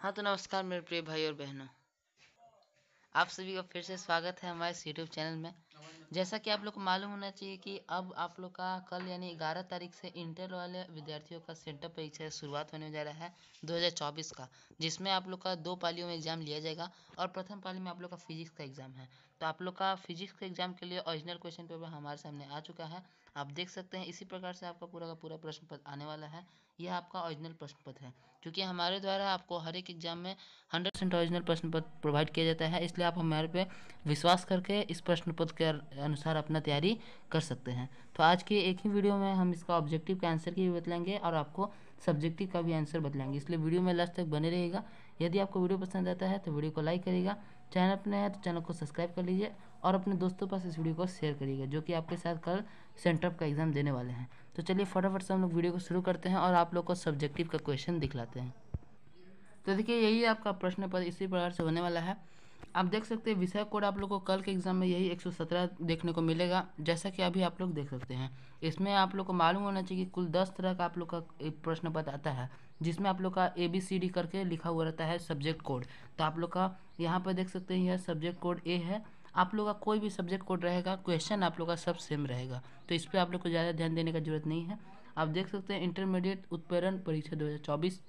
हाँ तो नमस्कार मेरे प्रिय भाई और बहनों, आप सभी का फिर से स्वागत है हमारे इस यूट्यूब चैनल में। जैसा कि आप लोग को मालूम होना चाहिए कि अब आप लोग का कल यानी 11 तारीख से इंटर वाले विद्यार्थियों का सेंटर परीक्षा शुरुआत होने जा रहा है 2024 का, जिसमें आप लोग का 2 पालियों में एग्जाम लिया जाएगा और प्रथम पाली में आप लोग का फिजिक्स का एग्जाम है। तो आप लोग का फिजिक्स के एग्जाम के लिए ओरिजिनल क्वेश्चन पेपर हमारे सामने आ चुका है। आप देख सकते हैं इसी प्रकार से आपका पूरा का पूरा प्रश्न पत्र आने वाला है। यह आपका ओरिजिनल प्रश्न पत्र है, क्योंकि हमारे द्वारा आपको हर एक एग्जाम में 100% ओरिजिनल प्रश्न पत्र प्रोवाइड किया जाता है, इसलिए आप हमारे पे विश्वास करके इस प्रश्न पत्र के अनुसार अपना तैयारी कर सकते हैं। तो आज के एक ही वीडियो में हम इसका ऑब्जेक्टिव का आंसर की भी बतलाएंगे और आपको सब्जेक्टिव का भी आंसर बतलाएंगे, इसलिए वीडियो में लास्ट तक बने रहेगा। यदि आपको वीडियो पसंद आता है तो वीडियो को लाइक करिएगा, चैनल पर नया है तो चैनल को सब्सक्राइब कर लीजिए और अपने दोस्तों पास इस वीडियो को शेयर करिएगा, जो कि आपके साथ कल सेंटर का एग्जाम देने वाले हैं। तो चलिए फटाफट से हम लोग वीडियो को शुरू करते हैं और आप लोग को सब्जेक्टिव का क्वेश्चन दिखलाते हैं। तो देखिए यही आपका प्रश्न पत्र इसी प्रकार से होने वाला है। आप देख सकते हैं विषय कोड आप लोग को कल के एग्जाम में यही 117 देखने को मिलेगा, जैसा कि अभी आप लोग देख सकते हैं। इसमें आप लोग को मालूम होना चाहिए कि कुल 10 तरह का आप लोग का एक प्रश्न पत्र आता है, जिसमें आप लोग का ABCD करके लिखा हुआ रहता है सब्जेक्ट कोड। तो आप लोग का यहाँ पर देख सकते हैं यह सब्जेक्ट कोड A है। आप लोग का कोई भी सब्जेक्ट कोड रहेगा, क्वेश्चन आप लोग का सब सेम रहेगा, तो इस पर आप लोग को ज़्यादा ध्यान देने का जरूरत नहीं है। आप देख सकते हैं इंटरमीडिएट उत्प्रेरण परीक्षा 2024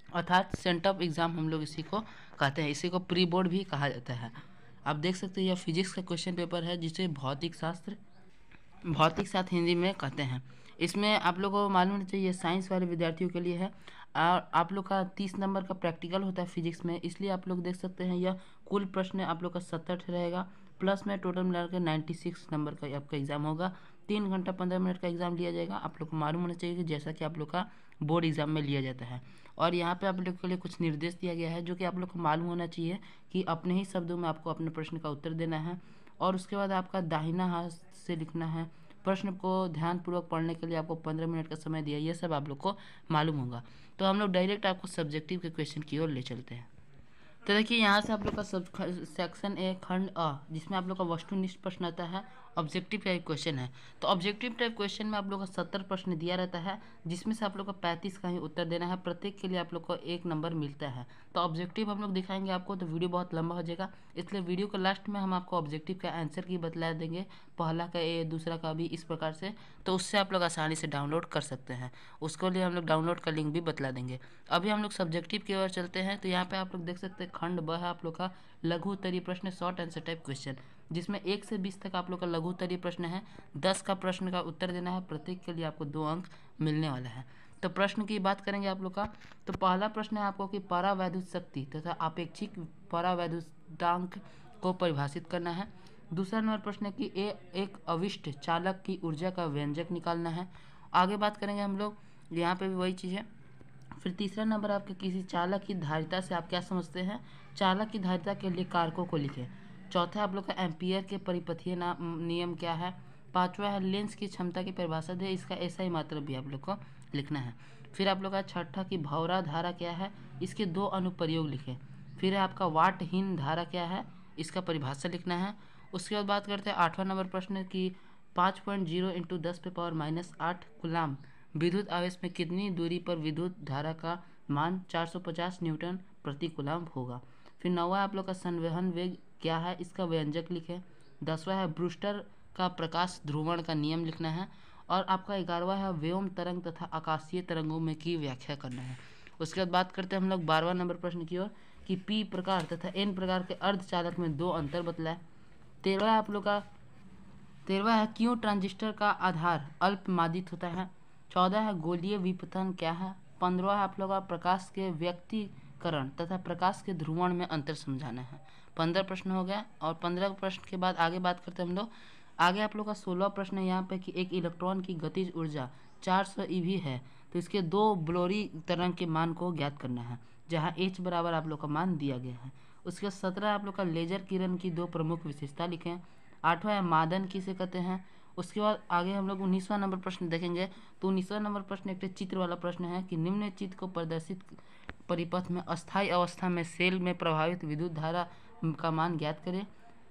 अर्थात सेंटअप एग्ज़ाम हम लोग इसी को कहते हैं, इसी को प्री बोर्ड भी कहा जाता है। आप देख सकते हैं यह फिजिक्स का क्वेश्चन पेपर है, जिसे भौतिक शास्त्र हिंदी में कहते हैं। इसमें आप लोगों को मालूम होना चाहिए साइंस वाले विद्यार्थियों के लिए है और आप लोग का 30 नंबर का प्रैक्टिकल होता है फिजिक्स में, इसलिए आप लोग देख सकते हैं यह कुल प्रश्न आप लोग का 70 रहेगा, प्लस में टोटल मिला के 96 नंबर का आपका एग्ज़ाम होगा। 3 घंटा 15 मिनट का एग्ज़ाम लिया जाएगा। आप लोग को मालूम होना चाहिए कि जैसा कि आप लोग का बोर्ड एग्ज़ाम में लिया जाता है। और यहाँ पे आप लोग के लिए कुछ निर्देश दिया गया है, जो कि आप लोग को मालूम होना चाहिए कि अपने ही शब्दों में आपको अपने प्रश्न का उत्तर देना है और उसके बाद आपका दाहिना हाथ से लिखना है। प्रश्न को ध्यानपूर्वक पढ़ने के लिए आपको 15 मिनट का समय दिया, यह सब आप लोग को मालूम होगा। तो हम लोग डायरेक्ट आपको सब्जेक्टिव के क्वेश्चन की ओर ले चलते हैं। तो देखिए यहाँ से आप लोग का सब सेक्शन ए खंड अ, जिसमें आप लोग का वस्तुनिष्ठ प्रश्न आता है, ऑब्जेक्टिव टाइप क्वेश्चन है। तो ऑब्जेक्टिव टाइप क्वेश्चन में आप लोग का 70 प्रश्न दिया रहता है, जिसमें से आप लोग का 35 का ही उत्तर देना है। प्रत्येक के लिए आप लोग को 1 नंबर मिलता है। तो ऑब्जेक्टिव हम लोग दिखाएंगे आपको, तो वीडियो बहुत लंबा हो जाएगा, इसलिए वीडियो के लास्ट में हम आपको ऑब्जेक्टिव का आंसर की बतला देंगे, पहला का ए, दूसरा का बी, इस प्रकार से। तो उससे आप लोग आसानी से डाउनलोड कर सकते हैं, उसके लिए हम लोग डाउनलोड का लिंक भी बतला देंगे। अभी हम लोग सब्जेक्टिव की ओर चलते हैं। तो यहाँ पे आप लोग देख सकते हैं खंड ब है आप लोग का लघु उत्तरीय प्रश्न, शॉर्ट आंसर टाइप क्वेश्चन, जिसमें 1 से 20 तक आप लोग का लघु उत्तरीय प्रश्न है। 10 का प्रश्न का उत्तर देना है, प्रत्येक के लिए आपको 2 अंक मिलने वाला है। तो प्रश्न की बात करेंगे आप लोग का, तो पहला प्रश्न है आपको कि परावैद्युत शक्ति तथा अपेक्षिक परावैद्युतांक को परिभाषित करना है। दूसरा नंबर प्रश्न है कि एक अविष्ट चालक की ऊर्जा का व्यंजक निकालना है। आगे बात करेंगे हम लोग, यहाँ पे भी वही चीज़ है। फिर तीसरा नंबर आपके किसी चालक की धारिता से आप क्या समझते हैं, चालक की धारिता के लिए कारकों को लिखें। चौथा आप लोग का एम्पियर के परिपथीय नियम क्या है। पांचवा है लेंस की क्षमता की परिभाषा दे, इसका ऐसा ही मतलब भी आप लोग को लिखना है। फिर आप लोग का छठा की भौरा धारा क्या है, इसके 2 अनुप्रयोग लिखें। फिर है आपका वाटहीन धारा क्या है, इसका परिभाषा लिखना है। उसके बाद बात करते हैं 8वां नंबर प्रश्न की 5.0 × 10⁻⁸ कूलाम विद्युत आवेश में कितनी दूरी पर विद्युत धारा का मान 450 न्यूटन प्रति कूलाम होगा। फिर 9वां आप लोग का संवहन वेग क्या है, इसका व्यंजक लिखें। 10वां है ब्रूस्टर का प्रकाश ध्रुवण का नियम लिखना है। और आपका 11वां है व्योम तरंग तथा आकाशीय तरंगों में की व्याख्या करना है। उसके बाद बात करते हैं हम लोग 12वां नंबर प्रश्न की ओर कि P प्रकार तथा N प्रकार के अर्धचालक में 2 अंतर बतलाए। 13वां है क्यों ट्रांजिस्टर का आधार अल्पमादित होता है। 14 है गोलीय विपथन क्या है। 15 है आप लोग का प्रकाश के व्यक्तीकरण तथा प्रकाश के ध्रुवण में अंतर समझाना है। 15 प्रश्न हो गया। और 15 प्रश्न के बाद आगे बात करते हैं हम लोग। आगे आप लोग का 16 प्रश्न है यहाँ पे कि एक इलेक्ट्रॉन की गतिज ऊर्जा 400 eV है, तो इसके 2 ब्लोरी तरंग के मान को ज्ञात करना है, जहाँ H बराबर आप लोग का मान दिया गया है। उसके 17 आप लोग का लेजर किरण की 2 प्रमुख विशेषता लिखें। 8वां है मादन किसे कहते हैं। उसके बाद आगे हम लोग 19वां नंबर प्रश्न देखेंगे। तो 19वां नंबर प्रश्न एक चित्र वाला प्रश्न है कि निम्न चित्र को प्रदर्शित परिपथ में अस्थायी अवस्था में सेल में प्रभावित विद्युत धारा का मान ज्ञात करें।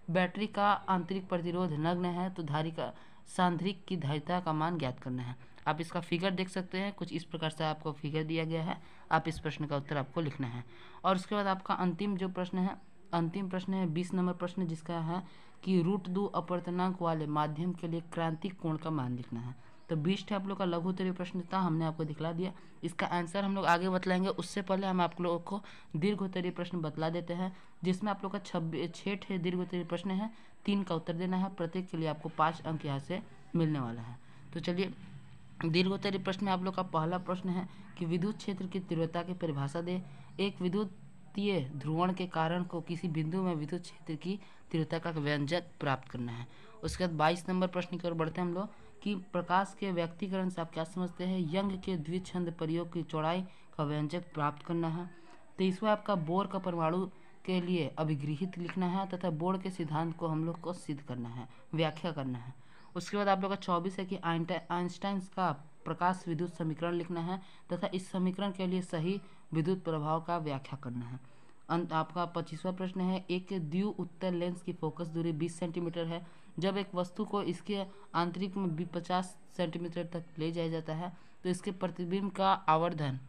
बैटरी का आंतरिक प्रतिरोध नग्न है, तो धारी का सांद्रिक की धारिता का मान ज्ञात करना है। आप इसका फिगर देख सकते हैं, कुछ इस प्रकार से आपको फिगर दिया गया है। आप इस प्रश्न का उत्तर आपको लिखना है। और उसके बाद आपका अंतिम प्रश्न है 20 नंबर प्रश्न, जिसका है कि √2 अपवर्तनांक वाले माध्यम के लिए क्रांतिक कोण का मान लिखना है। तो 20 आप लोग का लघु उत्तरीय प्रश्न था, हमने आपको दिखला दिया। इसका आंसर हम लोग आगे बतलाएंगे, उससे पहले हम आप लोगों को दीर्घ उत्तरीय प्रश्न बतला देते हैं, जिसमें आप लोग का 6 दीर्घ उत्तरीय प्रश्न है, 3 का उत्तर देना है। प्रत्येक के लिए आपको 5 अंक यहाँ से मिलने वाला है। तो चलिए, दीर्घ उत्तरीय प्रश्न में आप लोग का पहला प्रश्न है कि विद्युत क्षेत्र की तीव्रता की परिभाषा दे। एक विद्युतीय ध्रुवण के कारण को किसी बिंदु में विद्युत क्षेत्र की तीव्रता का व्यंजक प्राप्त करना है। उसके बाद 22 नंबर प्रश्न की ओर बढ़ते हैं हम लोग कि प्रकाश के व्यक्तीकरण से आप क्या समझते हैं। यंग के द्विछंद प्रयोग की चौड़ाई का व्यंजक प्राप्त करना है। 23वां आपका बोर का परमाणु के लिए अभिगृहित लिखना है तथा बोर के सिद्धांत को हम लोग को सिद्ध करना है, व्याख्या करना है। उसके बाद आप लोग का 24 है कि आइंस्टाइन का प्रकाश विद्युत समीकरण लिखना है तथा इस समीकरण के लिए सही विद्युत प्रभाव का व्याख्या करना है। अंत आपका 25वां प्रश्न है, एक द्वि उत्तल लेंस की फोकस दूरी 20 सेंटीमीटर है। जब एक वस्तु को इसके आंतरिक में 50 सेंटीमीटर तक ले जाया जाता है तो इसके प्रतिबिंब का आवर्धन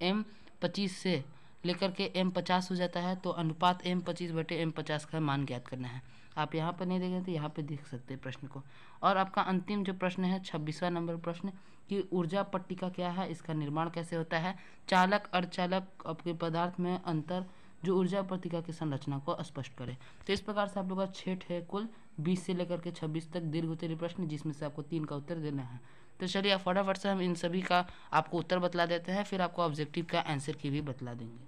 m25 से लेकर के m50 हो जाता है। तो अनुपात m25/m50 का मान ज्ञात करना है। आप यहाँ पर नहीं देखें तो यहाँ पे देख सकते हैं प्रश्न को। और आपका अंतिम प्रश्न है 26वां नंबर प्रश्न कि ऊर्जा पट्टिका क्या है, इसका निर्माण कैसे होता है। चालक अर्धचालक आपके पदार्थ में अंतर जो ऊर्जा पट्टिका की संरचना को स्पष्ट करे। तो इस प्रकार से आप लोग का 6 है कुल 20 से लेकर के 26 तक दीर्घ उत्तरीय प्रश्न, जिसमें से आपको 3 का उत्तर देना है। तो चलिए आप फटाफट से हम इन सभी का आपको उत्तर बतला देते हैं, फिर आपको ऑब्जेक्टिव का आंसर की भी बतला देंगे।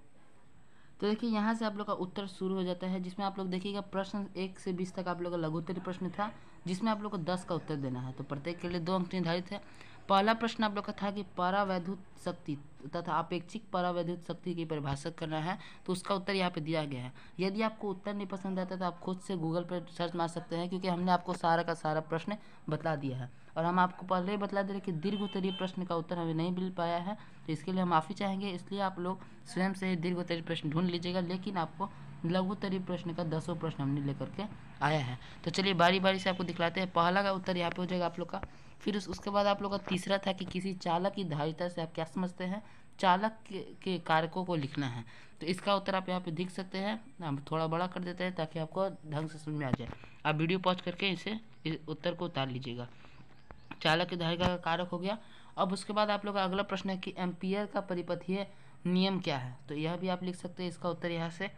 तो देखिए यहाँ से आप लोग का उत्तर शुरू हो जाता है, जिसमें आप लोग देखिएगा प्रश्न 1 से 20 तक आप लोग का लघु उत्तरीय प्रश्न था, जिसमें आप लोग को 10 का उत्तर देना है। तो प्रत्येक के लिए 2 अंक निर्धारित है। पहला प्रश्न आप लोग का था कि परावैद्युत शक्ति तथा अपेक्षिक परावैद्युत शक्ति की परिभाषा करना है, तो उसका उत्तर यहाँ पे दिया गया है। यदि आपको उत्तर नहीं पसंद आता तो आप खुद से गूगल पर सर्च मार सकते हैं, क्योंकि हमने आपको सारा का सारा प्रश्न बता दिया है। और हम आपको पहले ही बता दे रहे कि दीर्घ उत्तरीय प्रश्न का उत्तर हमें नहीं मिल पाया है, तो इसके लिए हम माफ़ी चाहेंगे। इसलिए आप लोग स्वयं से ही दीर्घ उत्तरीय प्रश्न ढूंढ लीजिएगा, लेकिन आपको लघु उत्तरीय प्रश्न का 10 प्रश्न हमने लेकर के आया है। तो चलिए बारी बारी से आपको दिखलाते हैं। पहला का उत्तर यहाँ पे हो जाएगा आप लोग का। फिर उसके बाद आप लोग का तीसरा था कि किसी चालक की धारिता से आप क्या समझते हैं। चालक के कारकों को लिखना है। तो इसका उत्तर आप यहाँ पे देख सकते हैं। हम थोड़ा बड़ा कर देते हैं ताकि आपको ढंग से समझ में आ जाए। आप वीडियो पॉज करके इस उत्तर को उतार लीजिएगा। चालक की धारिता का कारक हो गया। अब उसके बाद आप लोग का अगला प्रश्न है कि एम्पियर का परिपथीय नियम क्या है। तो यह भी आप लिख सकते हैं, इसका उत्तर यहाँ से।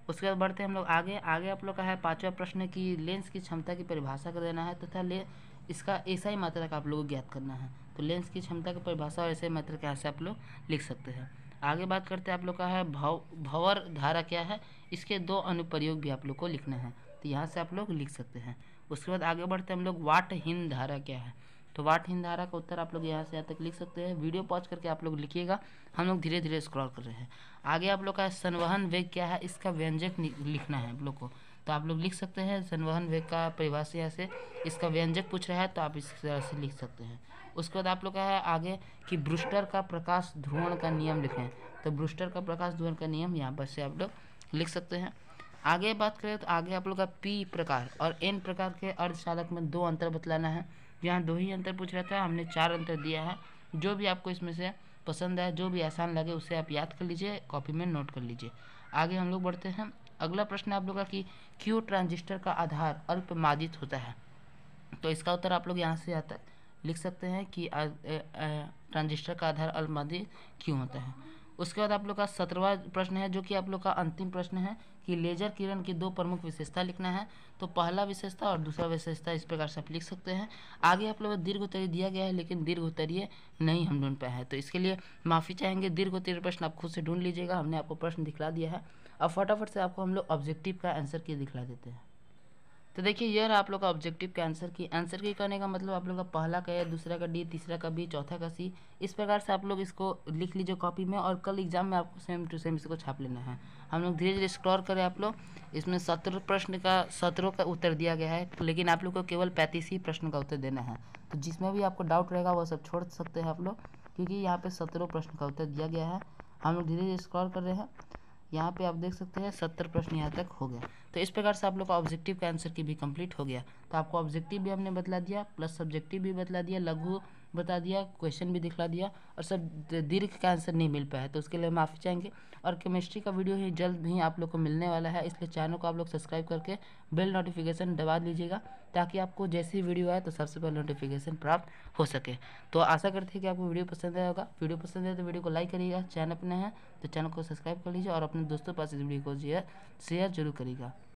उसके बाद बढ़ते हैं हम लोग आगे आप लोग का है 5वां प्रश्न कि लेंस की क्षमता की परिभाषा कर देना है तथा इसका एसआई मात्रक आप लोगों को ज्ञात करना है। तो लेंस की क्षमता की परिभाषा और एसआई मात्रक यहाँ से आप लोग लिख सकते हैं। आगे बात करते हैं आप लोग का है भंवर धारा क्या है, इसके 2 अनुप्रयोग भी आप लोग को लिखना है। तो यहाँ से आप लोग लिख सकते हैं। उसके बाद आगे बढ़ते हैं हम लोग वाटहीन धारा क्या है। तो वाटहीन धारा का उत्तर आप लोग यहाँ से यहाँ तक लिख सकते हैं। वीडियो पॉज करके आप लोग लिखिएगा, हम लोग धीरे धीरे स्क्रॉल कर रहे हैं। आगे आप लोग का संवहन वेग क्या है, इसका व्यंजक लिखना है आप लोग को। तो आप लोग लिख सकते हैं संवहन वेग का परिभाषा यहाँ से, इसका व्यंजक पूछ रहा है तो आप इस तरह से लिख सकते हैं। उसके बाद आप लोग का है आगे कि ब्रूस्टर का प्रकाश ध्रुवण का नियम लिखें। तो ब्रूस्टर का प्रकाश ध्रुवण का नियम यहाँ पर से आप लोग लिख सकते हैं। आगे बात करें तो आगे आप लोग का पी प्रकार और एन प्रकार के अर्धचालक में 2 अंतर बतलाना है। यहाँ 2 ही अंतर पूछ रहा था, हमने 4 अंतर दिया है। जो भी आपको इसमें से पसंद है, जो भी आसान लगे उसे आप याद कर लीजिए, कॉपी में नोट कर लीजिए। आगे हम लोग बढ़ते हैं। अगला प्रश्न आप लोग का कि क्यों ट्रांजिस्टर का आधार अल्पमादित होता है। तो इसका उत्तर आप लोग यहाँ से यहाँ तक लिख सकते हैं कि ट्रांजिस्टर का आधार अल्पमादित क्यों होता है। उसके बाद आप लोग का 17वां प्रश्न है, जो कि आप लोग का अंतिम प्रश्न है कि लेजर किरण की 2 प्रमुख विशेषता लिखना है। तो पहला विशेषता और दूसरा विशेषता इस प्रकार से आप लिख सकते हैं। आगे आप लोग दीर्घ उत्तरीय दिया गया है, लेकिन दीर्घ उत्तरीय नहीं हम ढूंढ पाए हैं, तो इसके लिए माफ़ी चाहेंगे। दीर्घ उत्तरीय प्रश्न आप खुद से ढूंढ लीजिएगा, हमने आपको प्रश्न दिखला दिया है। अब फटाफट से आपको हम लोग ऑब्जेक्टिव का आंसर की दिखला देते हैं। तो देखिए यह रहा आप लोग का ऑब्जेक्टिव के आंसर की करने का मतलब आप लोग का पहला का ए, दूसरा का डी, तीसरा का बी, चौथा का सी। इस प्रकार से आप लोग इसको लिख लीजिए कॉपी में, और कल एग्जाम में आपको सेम टू सेम इसको छाप लेना है। हम लोग धीरे धीरे स्क्रॉल करें। आप लोग इसमें 17 प्रश्न का 17 का उत्तर दिया गया है, लेकिन आप लोग को केवल 35 ही प्रश्न का उत्तर देना है। तो जिसमें भी आपको डाउट रहेगा वो सब छोड़ सकते हैं आप लोग, क्योंकि यहाँ पे 17 प्रश्न का उत्तर दिया गया है। हम लोग धीरे धीरे स्क्रॉल कर रहे हैं। यहाँ पे आप देख सकते हैं 70 प्रश्न यहाँ तक हो गया। तो इस प्रकार से आप लोग का ऑब्जेक्टिव का आंसर की भी कंप्लीट हो गया। तो आपको ऑब्जेक्टिव भी हमने बतला दिया, प्लस सब्जेक्टिव भी बतला दिया, लघु बता दिया, क्वेश्चन भी दिखला दिया, और सब दीर्घ का आंसर नहीं मिल पाया, तो उसके लिए माफ़ी चाहेंगे। और केमिस्ट्री का वीडियो ही जल्द ही आप लोग को मिलने वाला है, इसलिए चैनल को आप लोग सब्सक्राइब करके बेल नोटिफिकेशन दबा लीजिएगा, ताकि आपको जैसी वीडियो आए तो सबसे पहले नोटिफिकेशन प्राप्त हो सके। तो आशा करते हैं कि आपको वीडियो पसंद आया होगा। वीडियो पसंद आए तो वीडियो को लाइक करिएगा, चैनल अपने हैं तो चैनल को सब्सक्राइब कर लीजिए, और अपने दोस्तों के पास इस वीडियो को शेयर जरूर करिएगा।